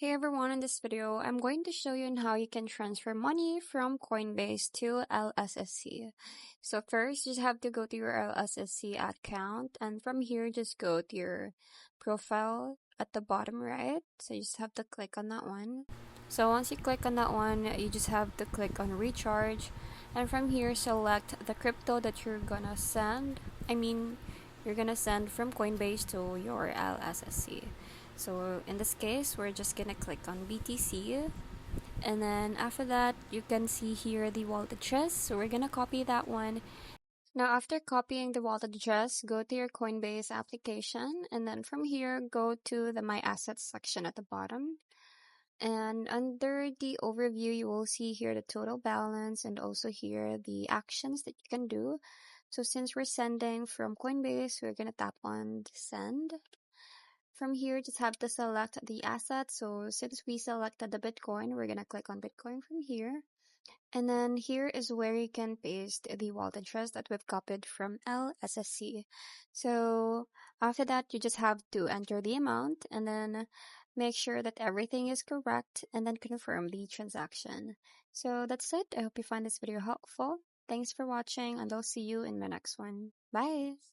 Hey everyone, in this video, I'm going to show you on how you can transfer money from Coinbase to LSSC. So first, you just have to go to your LSSC account, and from here, just go to your profile at the bottom right. So you just have to click on that one. So once you click on that one, you just have to click on recharge, and from here, select the crypto that you're gonna send. You're gonna send from Coinbase to your LSSC. So in this case, we're just gonna click on BTC, and then after that, you can see here the wallet address. So we're gonna copy that one. Now, after copying the wallet address, go to your Coinbase application, and then from here, go to the My Assets section at the bottom. And under the overview, you will see here the total balance and also here the actions that you can do. So since we're sending from Coinbase, we're gonna tap on send. From here, just have to select the asset. So since we selected the Bitcoin, we're gonna click on Bitcoin from here. And then here is where you can paste the wallet address that we've copied from LSSC. So after that, you just have to enter the amount and then make sure that everything is correct and then confirm the transaction. So that's it. I hope you find this video helpful. Thanks for watching, and I'll see you in my next one. Bye!